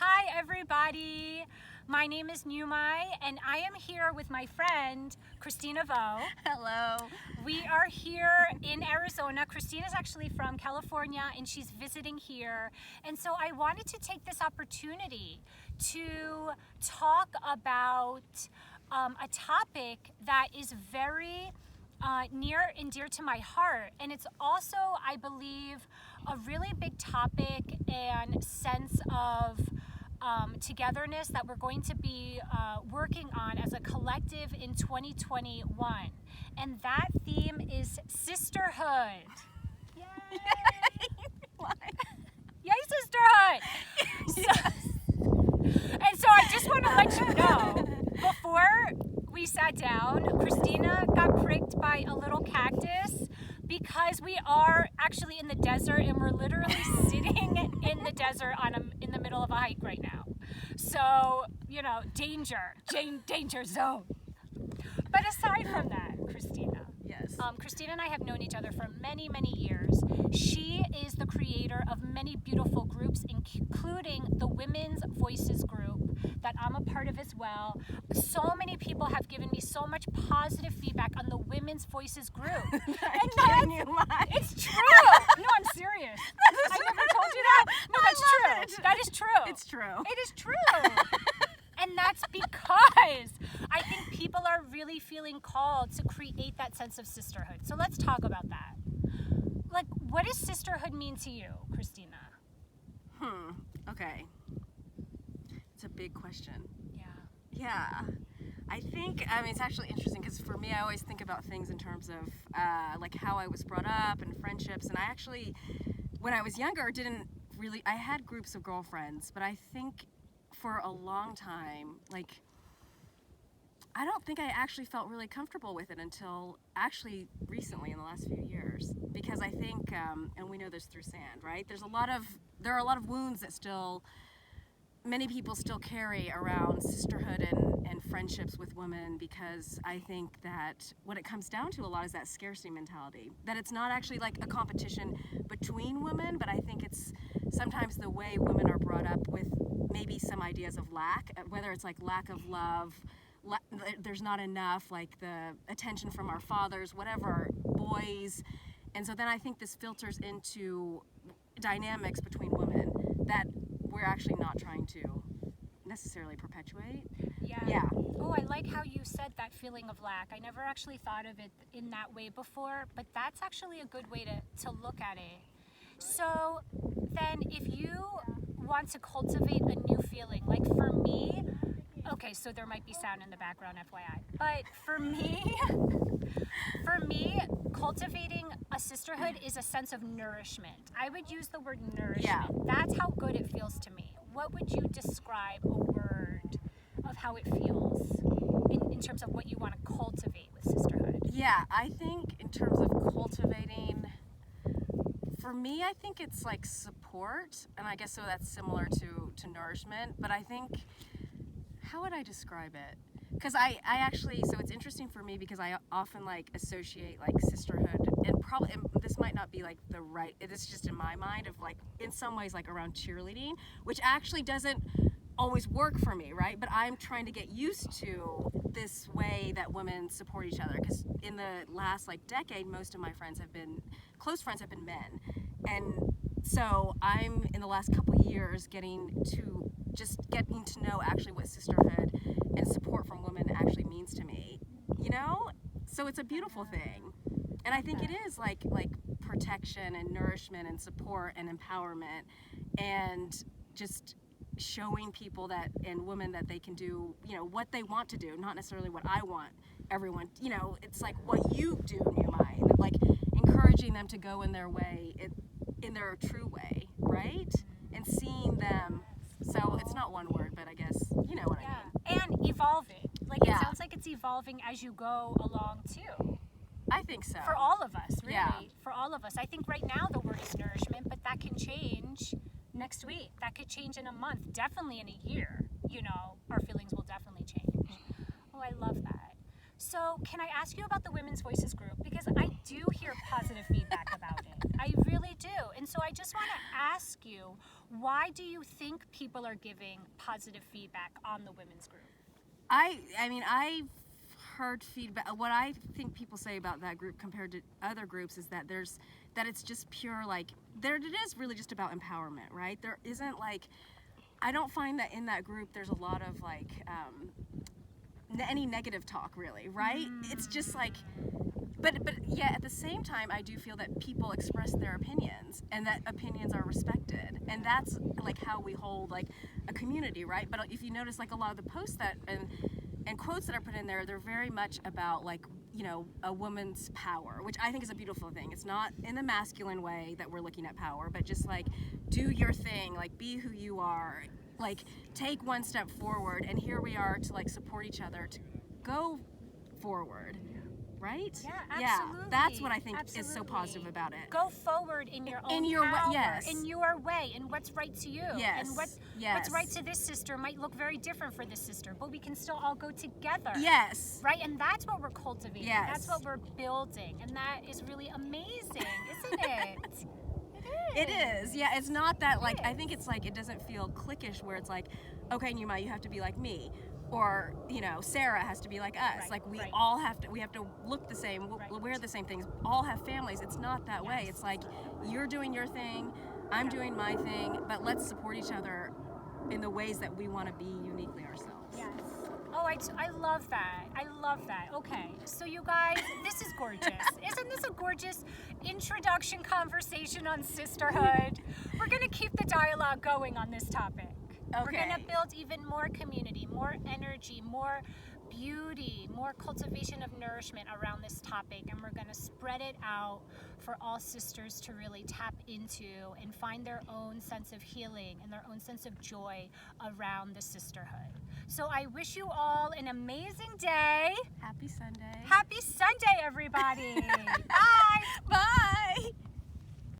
Hi everybody, my name is Nhu-Mai and I am here with my friend Christina Vo. Hello. We are here in Arizona. Christina's actually from California and she's visiting here. And so I wanted to take this opportunity to talk about a topic that is very near and dear to my heart. And it's also, I believe, a really big topic and sense of togetherness that we're going to be working on as a collective in 2021. And that theme is sisterhood. Yay! Yay, sisterhood! And so I just want to let you know, before we sat down, Christina got pricked by a little cactus because we are actually in the desert and we're literally sitting in the desert in the middle of a hike right now. So, you know, danger zone. But aside from that, Christina. Yes. Christina and I have known each other for many, many years. She is the creator of many beautiful groups, including the Women's Voices group that I'm a part of as well. So many people have given me so much positive feedback on the Women's Voices group. It's true. No, I'm serious. I never told you that. No, that's true. That is true. It's true. It is true. And that's because I think people are really feeling called to create that sense of sisterhood. So let's talk about that. Like, what does sisterhood mean to you, Christina? Okay. It's a big question. Yeah. Yeah. I think, it's actually interesting because for me, I always think about things in terms of like how I was brought up and friendships. And I actually, when I was younger, I had groups of girlfriends, but I think for a long time, I don't think I actually felt really comfortable with it until actually recently in the last few years, because I think, and we know this through SAND, right? There are a lot of wounds that many people still carry around sisterhood and friendships with women, because I think that what it comes down to a lot is that scarcity mentality, that it's not actually like a competition between women, but I think it's sometimes the way women are brought up with maybe some ideas of lack, whether it's like lack of love, there's not enough, like the attention from our fathers, whatever, boys. And so then I think this filters into dynamics between women that we're actually not trying to necessarily perpetuate. Yeah. Oh, I like how you said that feeling of lack. I never actually thought of it in that way before, but that's actually a good way to look at it. So then if you want to cultivate a new feeling, like for me, okay, so there might be sound in the background, FYI, but for me, cultivating a sisterhood is a sense of nourishment. I would use the word nourishment. Yeah. That's how good it feels to me. What would you describe a word of how it feels in terms of what you want to cultivate with sisterhood? Yeah, I think in terms of cultivating, for me, I think it's like support, and I guess so that's similar to nourishment, but I think, how would I describe it? Because I actually, so it's interesting for me because I often associate sisterhood, and this might not be the right, it's just in my mind of in some ways around cheerleading, which actually doesn't always work for me, right? But I'm trying to get used to this way that women support each other, because in the last decade, most of my close friends have been men. And so I'm in the last couple of years getting to know actually what sisterhood and support from women actually means to me, so it's a beautiful thing. And I think it is like protection and nourishment and support and empowerment, and just showing people and women that they can do what they want to do, not necessarily what I want everyone, it's what you do, Nhu-Mai, encouraging them to go in their way, in their true way, right? And seeing them. So it's not one word, but I guess you know what I mean. And evolving. It sounds like it's evolving as you go along too. I think so. For all of us, really. Yeah. For all of us. I think right now the word is nourishment, but that can change next week. That could change in a month, definitely in a year. Our feelings will definitely change. Oh, I love that. So can I ask you about the Women's Voices group? Because I do hear positive feedback about it. I really do. And so I just want to ask you, why do you think people are giving positive feedback on the women's group? I mean, I've heard feedback. What I think people say about that group compared to other groups is that it's just pure, like, it is really just about empowerment, right? There isn't, like, I don't find that in that group there's a lot of, like, any negative talk, really, right? It's just like, but yeah, at the same time, I do feel that people express their opinions and that opinions are respected, and that's like how we hold like a community, right? But if you notice, like, a lot of the posts that and quotes that are put in there, they're very much about, like, you know, a woman's power, which I think is a beautiful thing. It's not in the masculine way that we're looking at power, but just like, do your thing, like, be who you are, like, take one step forward, and here we are to like support each other to go forward. Right? Yeah, absolutely. That's what I think is so positive about it. Go forward in your own in your power, way, yes. in your way, and what's right to you. Yes. And what's right to this sister might look very different for this sister, but we can still all go together. Yes. Right? And that's what we're cultivating. Yes. That's what we're building. And that is really amazing, isn't it? It is. Yeah, it's not that, like, I think it's like, it doesn't feel cliquish where it's like, okay, Nhu-Mai, you have to be like me. Or, you know, Sarah has to be like us. Like, we all have to look the same, wear the same things, all have families. It's not that way. It's like, you're doing your thing, I'm doing my thing, but let's support each other in the ways that we want to be uniquely ourselves. Yes. Oh, I love that. I love that. Okay, so you guys, this is gorgeous. Isn't this a gorgeous introduction conversation on sisterhood? We're going to keep the dialogue going on this topic. Okay. We're going to build even more community, more energy, more beauty, more cultivation of nourishment around this topic, and we're going to spread it out for all sisters to really tap into and find their own sense of healing and their own sense of joy around the sisterhood. So I wish you all an amazing day. Happy Sunday. Happy Sunday, everybody. Bye.